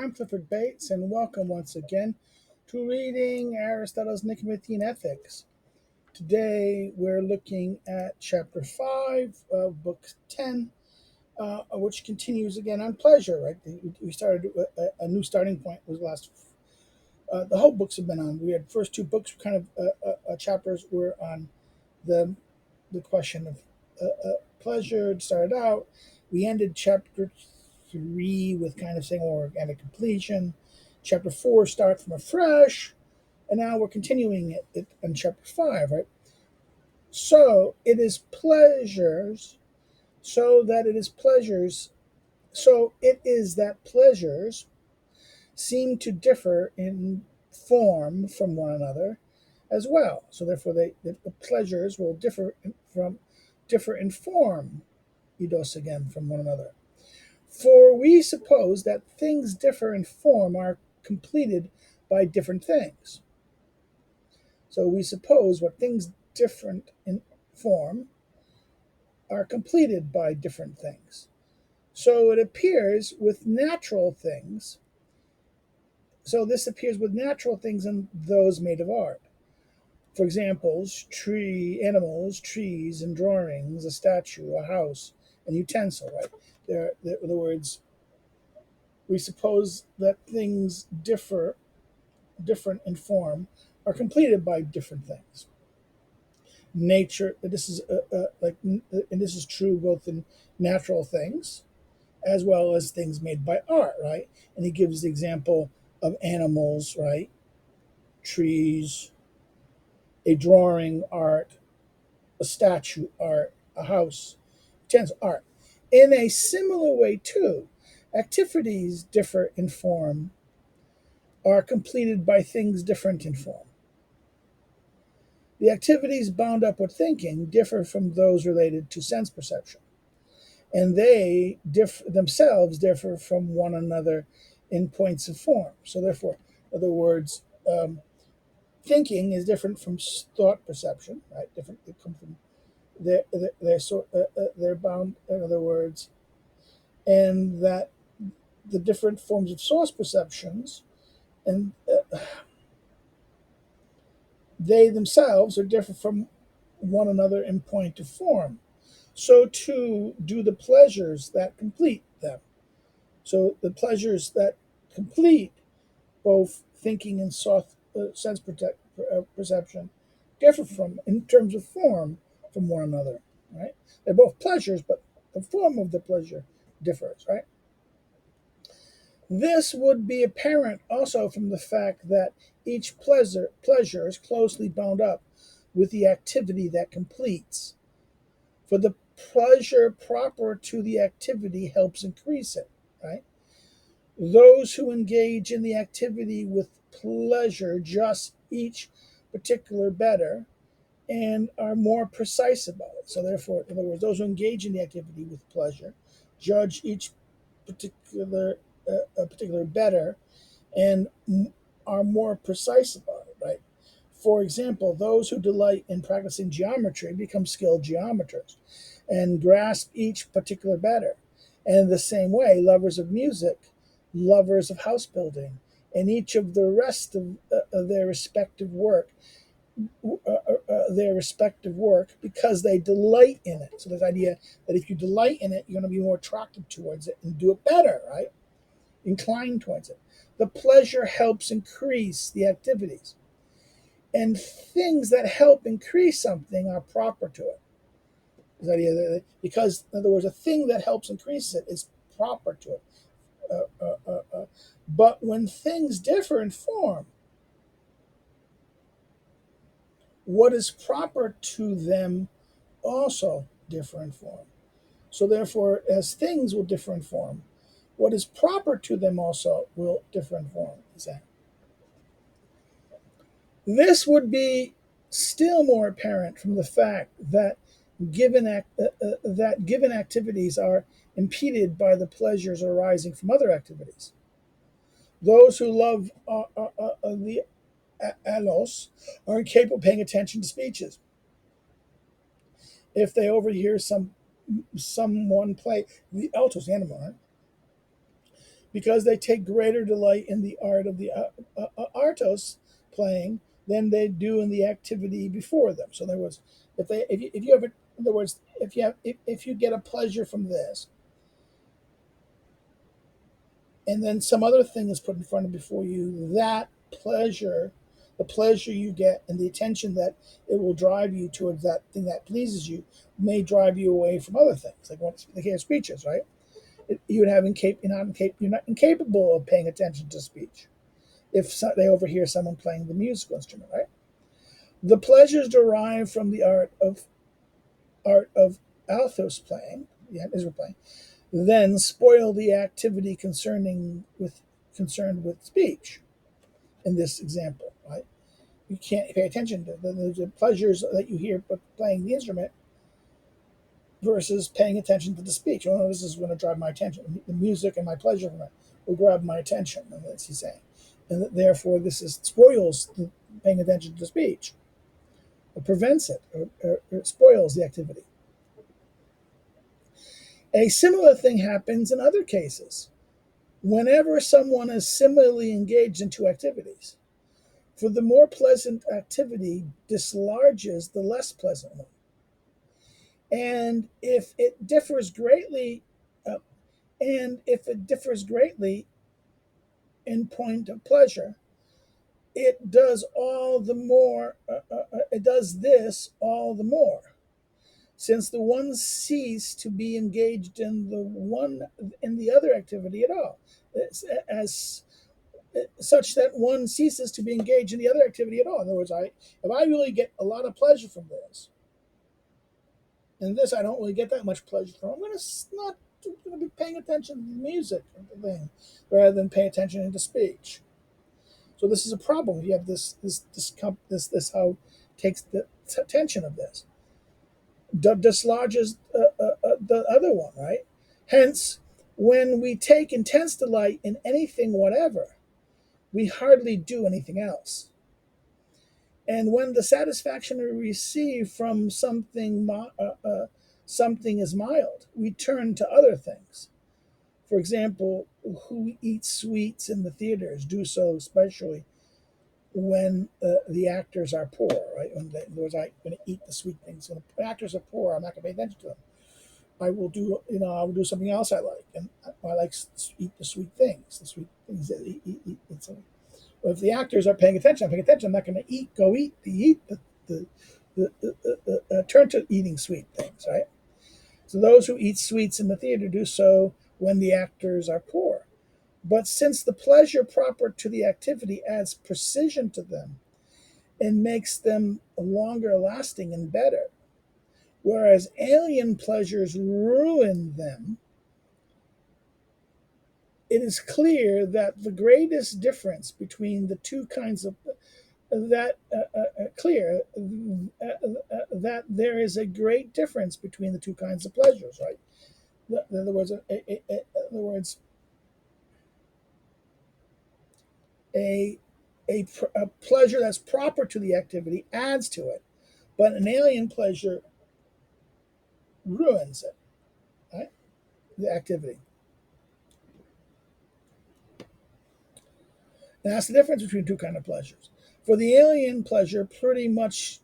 I'm Clifford Bates, and welcome once again to Reading Aristotle's Nicomachean Ethics. Today we're looking at Chapter 5 of Book 10, which continues again on pleasure, right? We started a new starting point was last. The whole books have been on. We had first two books, kind of chapters were on the question of pleasure. It started out. We ended chapter 3 with kind of saying, well, we're at a completion. Chapter 4 starts from afresh, and now we're continuing it in chapter 5, right? So it is pleasures, so that it is pleasures, so it is that pleasures seem to differ in form from one another as well. So therefore, the pleasures will differ in form, eidos again, from one another. For we suppose that things differ in form are completed by different things. So we suppose what things different in form are completed by different things. So it appears with natural things. So this appears with natural things and those made of art. For examples, animals, trees, and drawings, a statue, a house, an utensil, right? In other words, we suppose that things different in form, are completed by different things. Nature, this is and this is true both in natural things as well as things made by art, right? And he gives the example of animals, right? Trees, a drawing, art, a statue, art, a house, tens art. In a similar way, too, activities differ in form, are completed by things different in form. The activities bound up with thinking differ from those related to sense perception, and they themselves differ from one another in points of form. So, therefore, in other words, thinking is different from thought perception, right? Different. They come from they're bound. In other words, and that the different forms of source perceptions and they themselves are different from one another in point of form. So too do the pleasures that complete them. So the pleasures that complete both thinking and sense perception differ from, in terms of form, from one another. Right? They're both pleasures, but the form of the pleasure differs. Right? This would be apparent also from the fact that each pleasure is closely bound up with the activity that completes. For the pleasure proper to the activity helps increase it, right? Those who engage in the activity with pleasure just each particular better and are more precise about it. So therefore, in other words, those who engage in the activity with pleasure judge each particular particular better and are more precise about it, right? For example, those who delight in practicing geometry become skilled geometers and grasp each particular better. And in the same way, lovers of music, lovers of house building, and each of the rest of their respective work because they delight in it. So this idea that if you delight in it, you're going to be more attracted towards it and do it better, right? Inclined towards it. The pleasure helps increase the activities. And things that help increase something are proper to it. This idea that, because, in other words, a thing that helps increase it is proper to it. But when things differ in form, what is proper to them also differ in form. So therefore, as things will differ in form, what is proper to them also will differ in form. This would be still more apparent from the fact that given activities are impeded by the pleasures arising from other activities. Those who love the alos are incapable of paying attention to speeches. If they overhear someone play the altos, the animal, right? because they take greater delight in the art of the artos playing than they do in the activity before them. So in other words, if you have in other words, if you get a pleasure from this, and then some other thing is put in front of before you, that pleasure, the pleasure you get and the attention that it will drive you towards that thing that pleases you, may drive you away from other things, like when they hear speeches, right? You would have you're not incapable of paying attention to speech if they overhear someone playing the musical instrument, right? The pleasures derived from the art of althos playing, yeah, is playing, then spoil the activity concerned with speech. In this example, right? You can't pay attention to the pleasures that you hear playing the instrument versus paying attention to the speech. Oh, this is going to drive my attention. The music and my pleasure from it will grab my attention, and that's he's saying. And therefore, spoils paying attention to speech. It prevents it, or spoils the activity. A similar thing happens in other cases. Whenever someone is similarly engaged in two activities, for the more pleasant activity dislodges the less pleasant one. And if it differs greatly, uh, in point of pleasure, it does all the more. It does this all the more, since the one cease to be engaged in the other activity at all, as such that one ceases to be engaged in the other activity at all. In other words, if I really get a lot of pleasure from this, and this I don't really get that much pleasure from, I'm not going to be paying attention to the music or the thing rather than pay attention to speech. So this is a problem. You have this how it takes the attention of this, dislodges the other one, right? Hence, when we take intense delight in anything whatever, we hardly do anything else. And when the satisfaction we receive from something is mild, we turn to other things. For example, who eat sweets in the theaters do so especially when the actors are poor, right? When I'm going to eat the sweet things. When the actors are poor, I'm not going to pay attention to them. I will do something else I like, and I like to eat the sweet things, that eat. Well, if the actors are paying attention, I'm not going to turn to eating sweet things, right? So those who eat sweets in the theater do so when the actors are poor. But since the pleasure proper to the activity adds precision to them and makes them longer lasting and better, whereas alien pleasures ruin them, it is clear that the greatest difference between the two kinds of that that there is a great difference between the two kinds of pleasures, right? In other words, a, a pleasure that's proper to the activity adds to it, but an alien pleasure ruins it, right? The activity. And that's the difference between two kinds of pleasures. For the alien pleasure, pretty much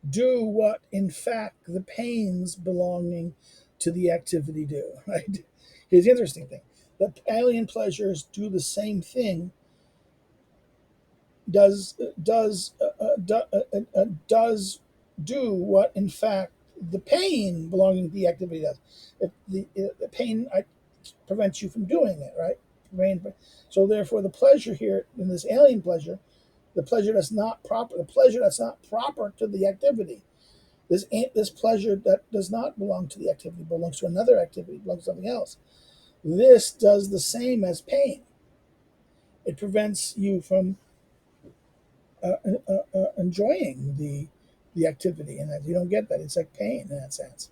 do what, in fact, the pains belonging to the activity do. Right? Here's the interesting thing: the alien pleasures do the same thing. Does do what, in fact, the pain belonging to the activity does. If the pain prevents you from doing it, right? So therefore, the pleasure here in this alien pleasure, the pleasure that's not proper to the activity. This pleasure that does not belong to the activity, belongs to another activity, belongs to something else. This does the same as pain. It prevents you from enjoying the activity, and that you don't get that. It's like pain in that sense.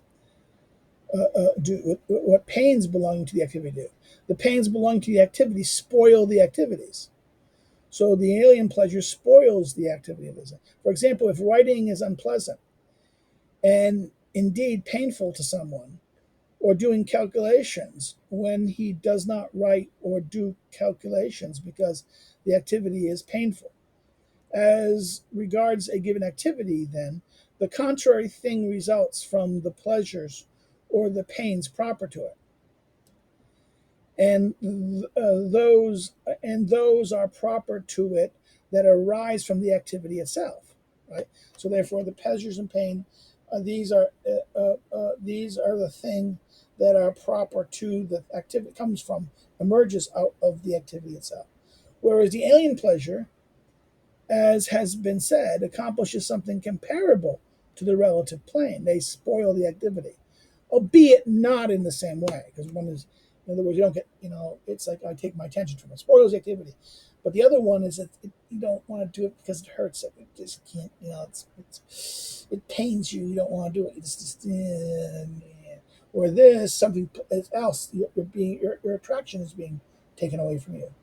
What pains belonging to the activity do? The pains belonging to the activity spoil the activities. So the alien pleasure spoils the activity of this. For example, if writing is unpleasant and indeed painful to someone, or doing calculations when he does not write or do calculations because the activity is painful. As regards a given activity, then, the contrary thing results from the pleasures or the pains proper to it, and those are proper to it that arise from the activity itself. Right. So therefore, the pleasures and pain, these are the thing that are proper to the activity, comes from, emerges out of the activity itself. Whereas the alien pleasure, as has been said, accomplishes something comparable to the relative plane. They spoil the activity, albeit not in the same way, because one is, in other words, you don't get, it's like I take my attention from it. It spoils the activity. But the other one is that you don't want to do it because it hurts. It just can't, it pains you. You don't want to do it. You just or this, something else, your attraction is being taken away from you.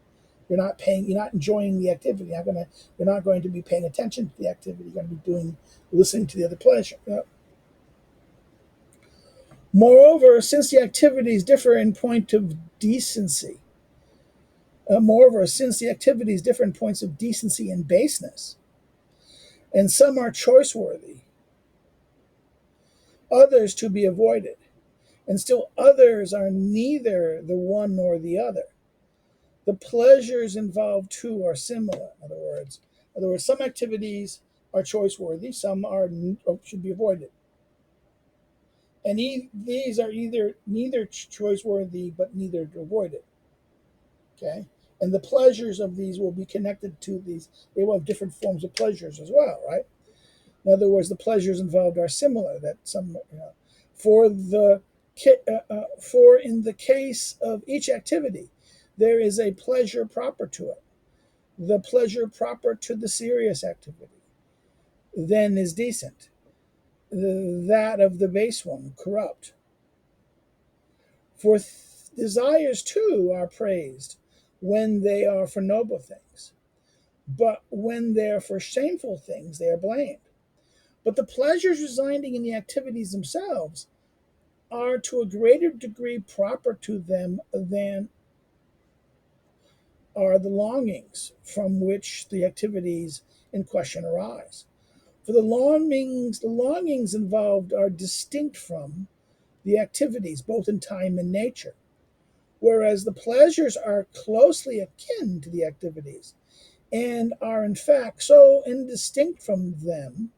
You're not enjoying the activity. You're not going to be paying attention to the activity. You're going to be listening to the other pleasure. Moreover, since the activities differ in point of decency, points of decency and baseness, and some are choice-worthy, others to be avoided, and still others are neither the one nor the other. The pleasures involved too are similar. In other words, some activities are choice-worthy, some should be avoided, and these are neither choice-worthy but neither avoided. Okay, and the pleasures of these will be connected to these. They will have different forms of pleasures as well, right? In other words, the pleasures involved are similar. That some, for the for in the case of each activity, there is a pleasure proper to it. The pleasure proper to the serious activity then is decent. That of the base one, corrupt. For desires too are praised when they are for noble things, but when they are for shameful things, they are blamed. But the pleasures residing in the activities themselves are to a greater degree proper to them than are the longings from which the activities in question arise. For the longings involved are distinct from the activities, both in time and nature, whereas the pleasures are closely akin to the activities and are in fact so indistinct from them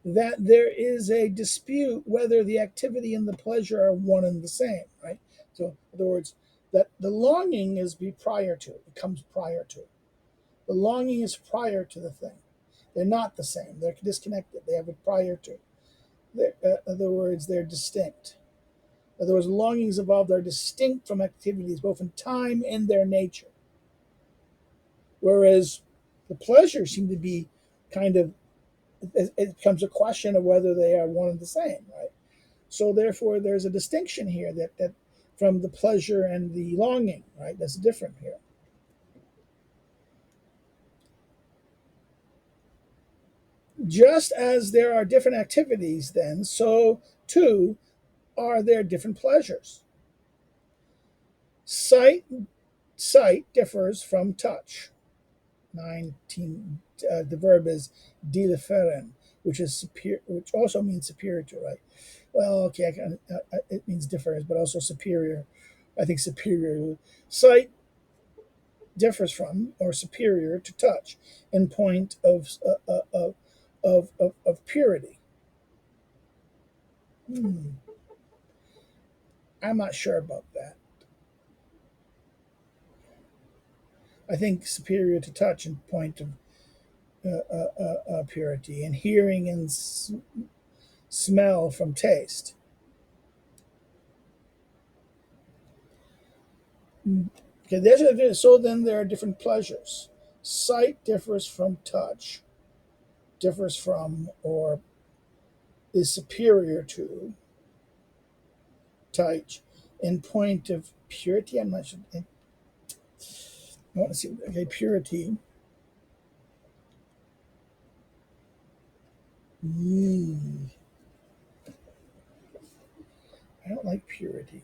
that there is a dispute whether the activity and the pleasure are one and the same, right? So, in other words, that the longing is prior to it comes prior to it. The longing is prior to the thing. They're not the same. They're disconnected. They have it prior to. In other words, they're distinct. In other words, longings involved are distinct from activities, both in time and their nature. Whereas the pleasures seem to be kind of, it becomes a question of whether they are one and the same, right? So therefore, there's a distinction here that from the pleasure and the longing, right? That's different here. Just as there are different activities, then so too are there different pleasures. Sight differs from touch. 19. The verb is deleferen, which is superior, which also means superior to, right? Well, okay, it means differs, but also superior. I think superior. Sight differs from or superior to touch in point of purity. I'm not sure about that. I think superior to touch in point of purity, and hearing and smell from taste. Okay, so then there are different pleasures. Sight differs from touch, differs from or is superior to touch in point of purity. I'm not sure. I want to see. Okay, purity. I don't like purity.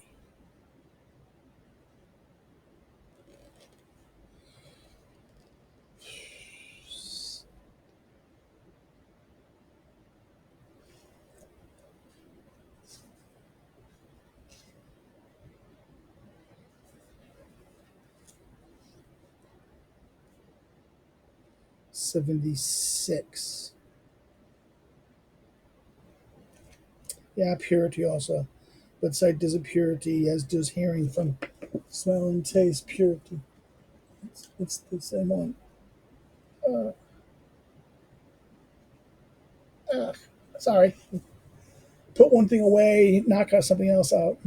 '76. Yeah, purity also. But sight does a purity, as does hearing from smell and taste. Purity. It's the same one. Uh, uh, Sorry. Put one thing away, knock out something else out.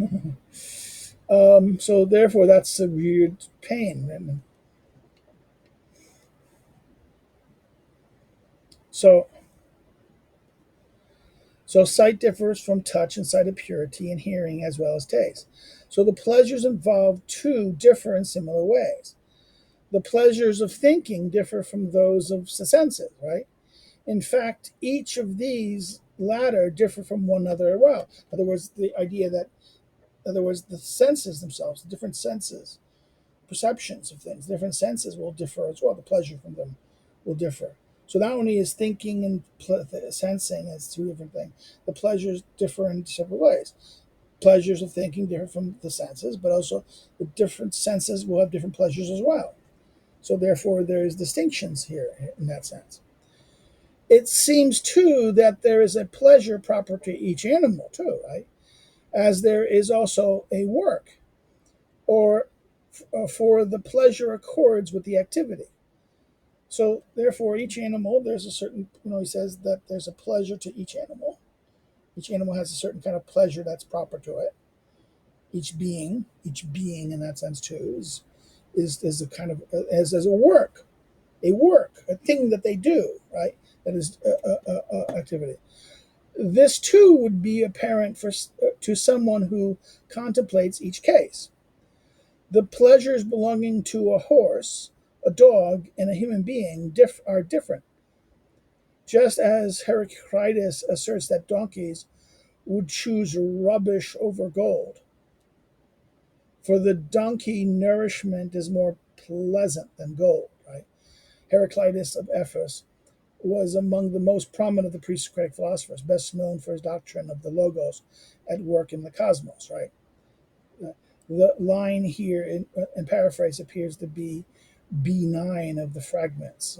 So therefore, that's a weird pain. And so, so sight differs from touch in sight of purity and hearing as well as taste. So the pleasures involved too differ in similar ways. The pleasures of thinking differ from those of the senses, right? In fact, each of these latter differ from one another as well. In other words, the idea that, in other words, the senses themselves, the different senses, perceptions of things, different senses will differ as well. The pleasure from them will differ. So not only is thinking and sensing as two different things, the pleasures differ in several ways. Pleasures of thinking differ from the senses, but also the different senses will have different pleasures as well. So therefore, there's distinctions here in that sense. It seems too that there is a pleasure proper to each animal too, right? As there is also a work, or for the pleasure accords with the activity. So therefore, each animal, there's a certain, he says that there's a pleasure to each animal. Each animal has a certain kind of pleasure that's proper to it. Each being in that sense too is a kind of as a work, a thing that they do, right? That is activity. This too would be apparent to someone who contemplates each case. The pleasures belonging to a horse, a dog, and a human being are different. Just as Heraclitus asserts that donkeys would choose rubbish over gold. For the donkey, nourishment is more pleasant than gold, right? Heraclitus of Ephesus was among the most prominent of the pre-Socratic philosophers, best known for his doctrine of the logos at work in the cosmos, right? The line here in paraphrase appears to be B9 of the fragments,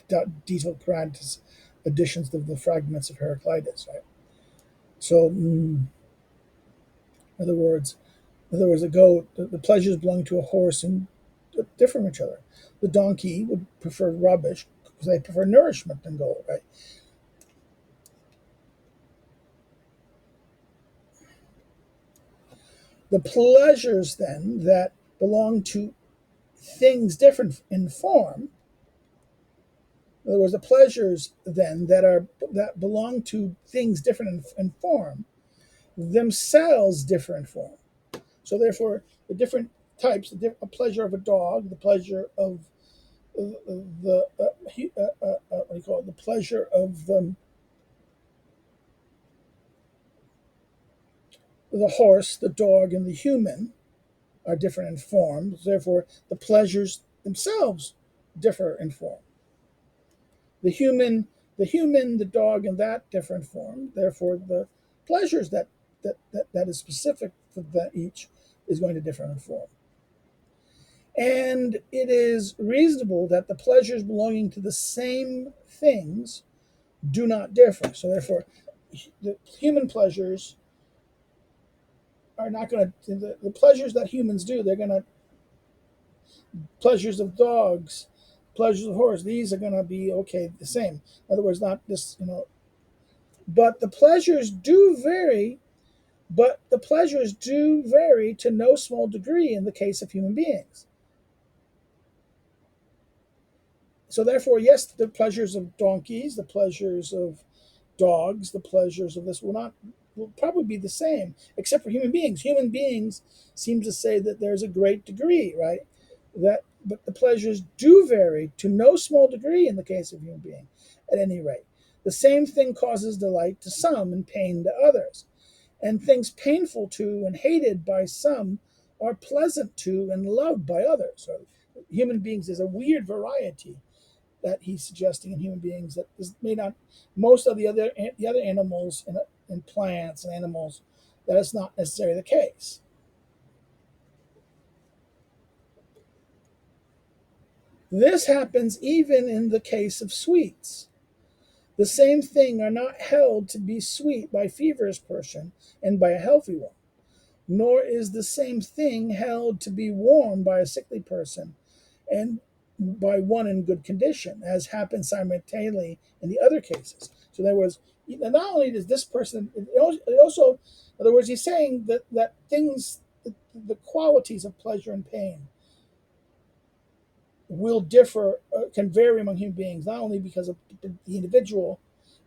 the detailed parenthesis additions of the fragments of Heraclitus, right? So, in other words, the pleasures belong to a horse and differ from each other. The donkey would prefer rubbish because they prefer nourishment than gold, right? The pleasures then that belong to things different in form. In other words, the pleasures then that belong to things different in form themselves differ in form. So therefore, the different types, a pleasure of a dog, the pleasure of the what do you call it? The pleasure of the horse, the dog, and the human are different in form. Therefore, the pleasures themselves differ in form. The human, the dog, and that differ in form. Therefore, the pleasures that is specific for that each is going to differ in form. And it is reasonable that the pleasures belonging to the same things do not differ. So therefore, the human pleasures are not going to, the pleasures that humans do, they're going to, pleasures of dogs, pleasures of horse, these are going to be okay, the same. In other words, not this, but the pleasures do vary, to no small degree in the case of human beings. So therefore, yes, the pleasures of donkeys, the pleasures of dogs, the pleasures of this will probably be the same, except for human beings. Human beings seem to say that there's a great degree, right? But the pleasures do vary to no small degree in the case of human being, at any rate. The same thing causes delight to some and pain to others. and things painful to and hated by some are pleasant to and loved by others. So human beings is a weird variety that he's suggesting in human beings that is, may not most of the other animals and plants and animals, that is not necessarily the case. This happens even in the case of sweets. The same thing are not held to be sweet by a feverish person and by a healthy one, nor is the same thing held to be warm by a sickly person and by one in good condition, as happens simultaneously in the other cases. So there was not only does this person, it also, in other words, he's saying that things, the qualities of pleasure and pain will differ, can vary among human beings, not only because of the individual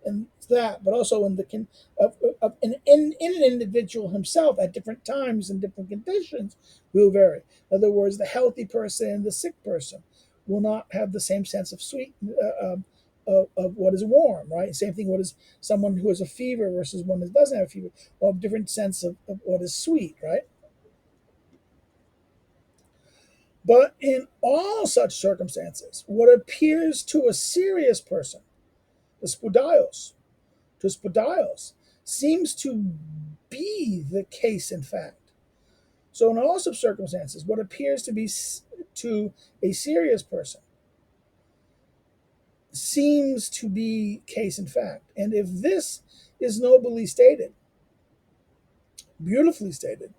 and that, but also in the in an individual himself at different times and different conditions will vary. In other words, the healthy person and the sick person will not have the same sense of sweet of what is warm, right? Same thing. What is someone who has a fever versus one that doesn't have a fever, will have a different sense of what is sweet, right? But in all such circumstances, what appears to a serious person, the spoudios, seems to be the case in fact. So in all such circumstances, what appears to be to a serious person seems to be case in fact. And if this is nobly stated, beautifully stated,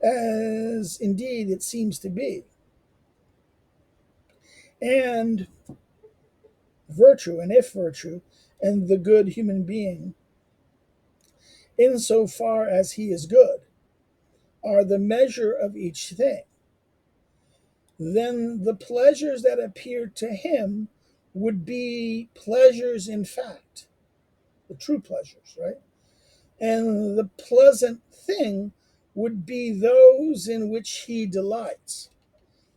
as indeed it seems to be, and virtue, and if virtue, and the good human being, insofar as he is good, are the measure of each thing, then the pleasures that appear to him would be pleasures in fact, the true pleasures, right? And the pleasant thing would be those in which he delights.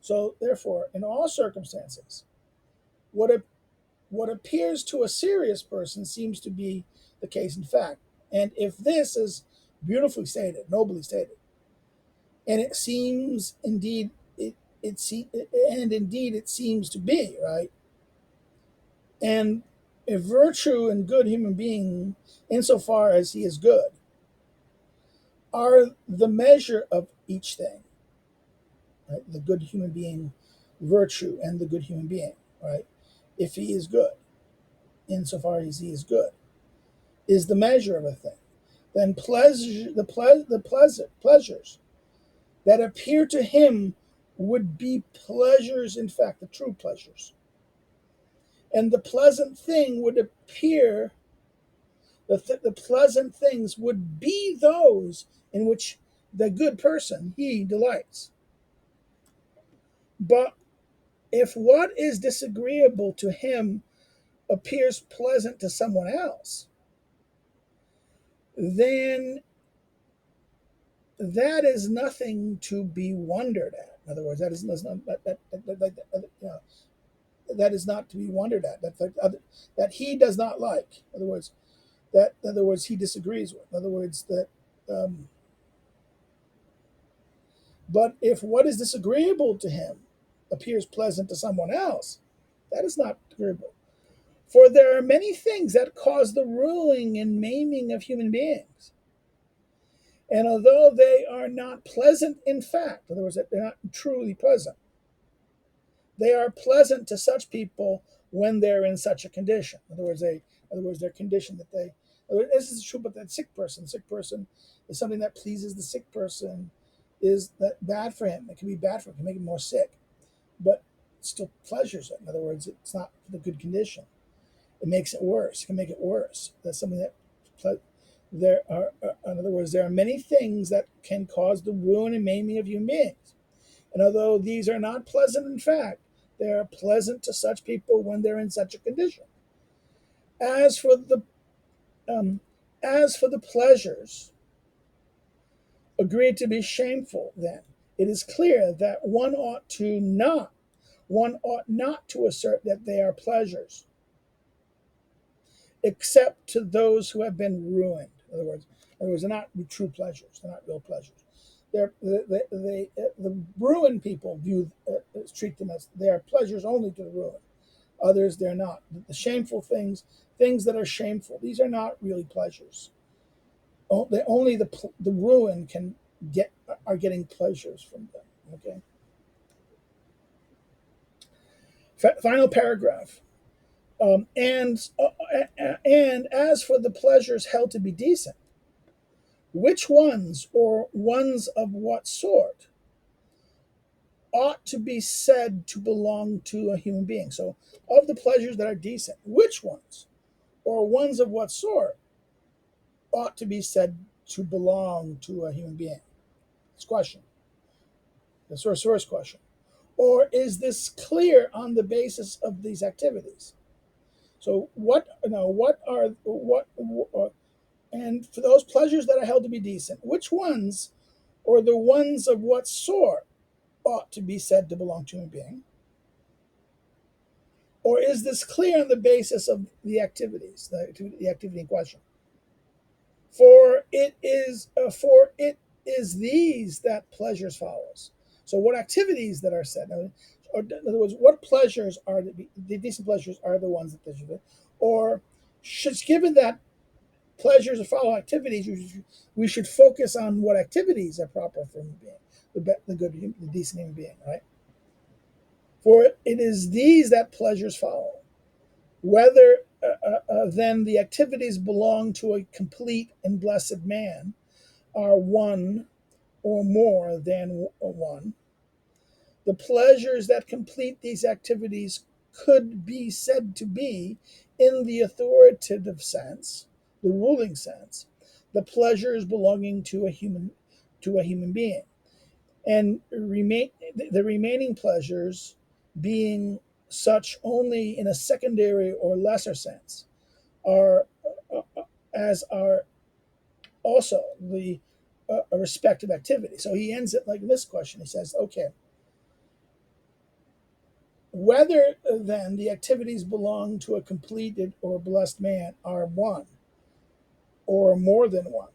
So, therefore, in all circumstances, what, a, what appears to a serious person seems to be the case in fact. And if this is beautifully stated, nobly stated, and it seems indeed and indeed it seems to be right, and a virtue and good human being, insofar as he is good, are the measure of each thing, right? The good human being, virtue, and the good human being, right? If he is good, insofar as he is good, is the measure of a thing, then pleasures that appear to him would be pleasures, in fact, the true pleasures. And the pleasant thing would appear, the pleasant things would be those in which the good person, he delights. But if what is disagreeable to him appears pleasant to someone else, then that is nothing to be wondered at. In other words, that is not that is not to be wondered at. That he does not like. In other words, he disagrees with. In other words, that. But if what is disagreeable to him appears pleasant to someone else, that is not agreeable. For there are many things that cause the ruining and maiming of human beings. And although they are not pleasant in fact, in other words, they're not truly pleasant, they are pleasant to such people when they're in such a condition. In other words, their condition that they. This is true, but that sick person is something that pleases the sick person. Is that bad for him? It can be bad for him. It can make him more sick, but it still pleasures it. In other words, it's not the good condition. It makes it worse. It can make it worse. That's something that there are. In other words, there are many things that can cause the ruin and maiming of human beings. And although these are not pleasant in fact, they are pleasant to such people when they're in such a condition. As for the um, as for the pleasures agreed to be shameful, then it is clear that one ought not to assert that they are pleasures, except to those who have been ruined. In other words, In other words, they're not true pleasures. They're not real pleasures. The ruin people treat them as they are pleasures only to the ruin. Others, they're not. The shameful things, things that are shameful, these are not really pleasures. Only the ruin can are getting pleasures from them. Okay. Final paragraph. And as for the pleasures held to be decent, which ones or ones of what sort ought to be said to belong to a human being? So, of the pleasures that are decent, which ones or ones of what sort ought to be said to belong to a human being? This question. That's our first question. Or is this clear on the basis of these activities? So, and for those pleasures that are held to be decent, which ones, or the ones of what sort, ought to be said to belong to a human being? Or is this clear on the basis of the activities, the activity in question? For it is these that pleasures follows. So, what activities that are said? Or in other words, what pleasures are the decent pleasures are the ones that they should be, or given that pleasures follow activities, we should focus on what activities are proper for human being, the good, the decent human being, right? For it is these that pleasures follow. Whether then the activities belong to a complete and blessed man are one or more than one. The pleasures that complete these activities could be said to be, in the authoritative sense, the ruling sense, the pleasures belonging to a human being, and the remaining pleasures being such only in a secondary or lesser sense, are as are also the respective activity. So he ends it like this question. He says, okay, whether then the activities belong to a completed or blessed man are one or more than one.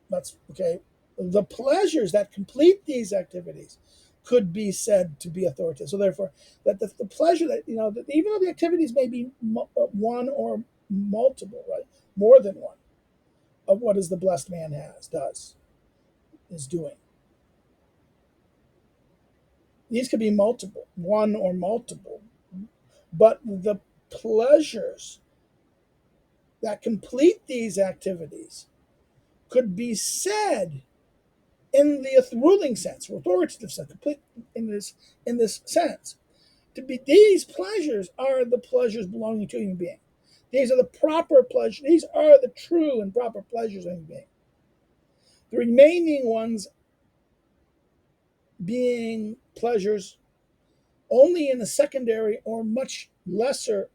That's okay. The pleasures that complete these activities could be said to be authoritative. So therefore, that the pleasure that that even though the activities may be one or multiple, right, more than one of what is the blessed man is doing. These could be multiple, one or multiple, but the pleasures that complete these activities could be said in the ruling sense, or authoritative sense, complete in this sense, to be these pleasures are the pleasures belonging to a human being. These are the proper pleasures. These are the true and proper pleasures of a human being. The remaining ones being pleasures only in a secondary or much lesser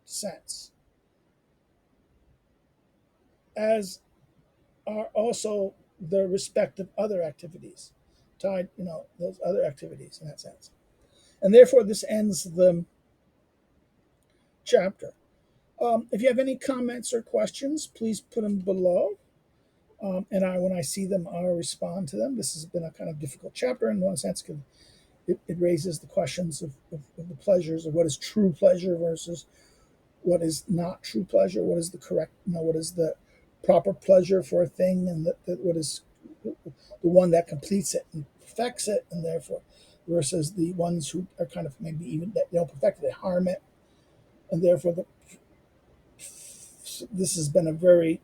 sense, as are also the respective other activities tied, those other activities in that sense. And therefore, this ends the chapter. If you have any comments or questions, please put them below. When I see them, I'll respond to them. This has been a kind of difficult chapter in one sense because it raises the questions of the pleasures of what is true pleasure versus what is not true pleasure. What is the correct, what is the proper pleasure for a thing, and what is the one that completes it and perfects it, and therefore versus the ones who are kind of maybe even that they don't perfect it, they harm it, and therefore this has been a very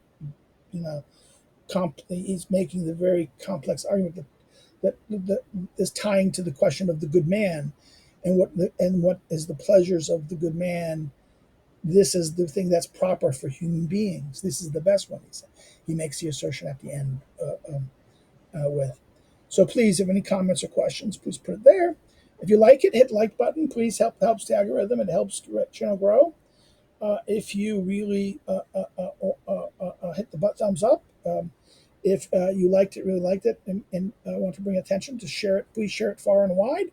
he's making the very complex argument that is tying to the question of the good man, and what is the pleasures of the good man. This is the thing that's proper for human beings. This is the best one. He makes the assertion at the end with. So please, if any comments or questions, please put it there. If you like it, hit like button. Please helps the algorithm. It helps the channel grow. If you really hit the thumbs up. If you really liked it, and want to bring attention to share it, please share it far and wide.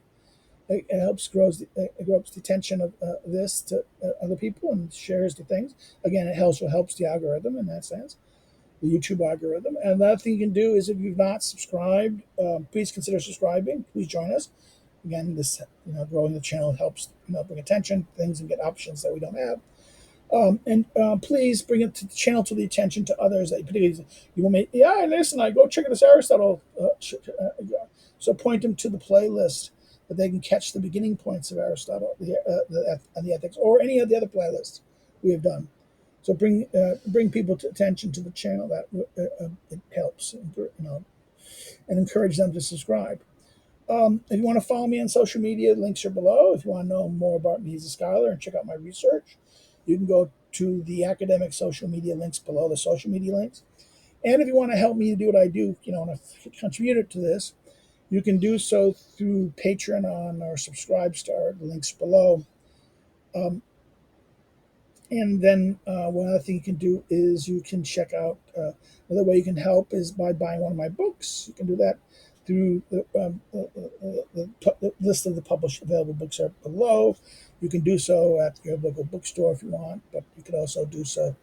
It helps grows the attention of this to other people and shares the things. Again, it helps the algorithm in that sense. the YouTube algorithm. And the other thing you can do is if you've not subscribed, please consider subscribing. Please join us. Again, this growing the channel helps bring attention to things and get options that we don't have. And please bring it to the channel to the attention to others that particularly you will make. Yeah, listen, I go check this Aristotle. So point them to the playlist that they can catch the beginning points of Aristotle, the ethics, or any of the other playlists we have done. So bring people to attention to the channel. That it helps, and encourage them to subscribe. If you want to follow me on social media, links are below. If you want to know more about me as a scholar and check out my research, you can go to the academic social media links below the social media links. And if you want to help me do what I do, and contribute to this, you can do so through Patreon or Subscribestar. The links below. And then one other thing you can do is you can check out another way you can help is by buying one of my books. You can do that through the list of the published available books are below. You can do so at your local bookstore if you want, but you can also do so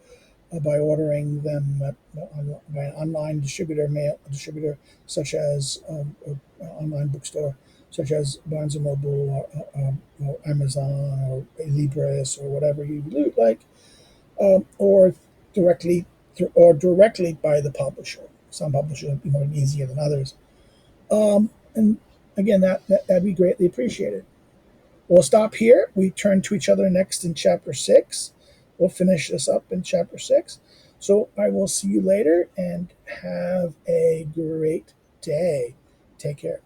by ordering them by an online mail distributor, such as online bookstore, such as Barnes and Noble or Amazon or Libris or whatever you like, or directly directly by the publisher. Some publishers are more easier than others, and again, that'd be greatly appreciated. We'll stop here. We turn to each other next in chapter 6. We'll finish this up in chapter 6. So I will see you later and have a great day. Take care.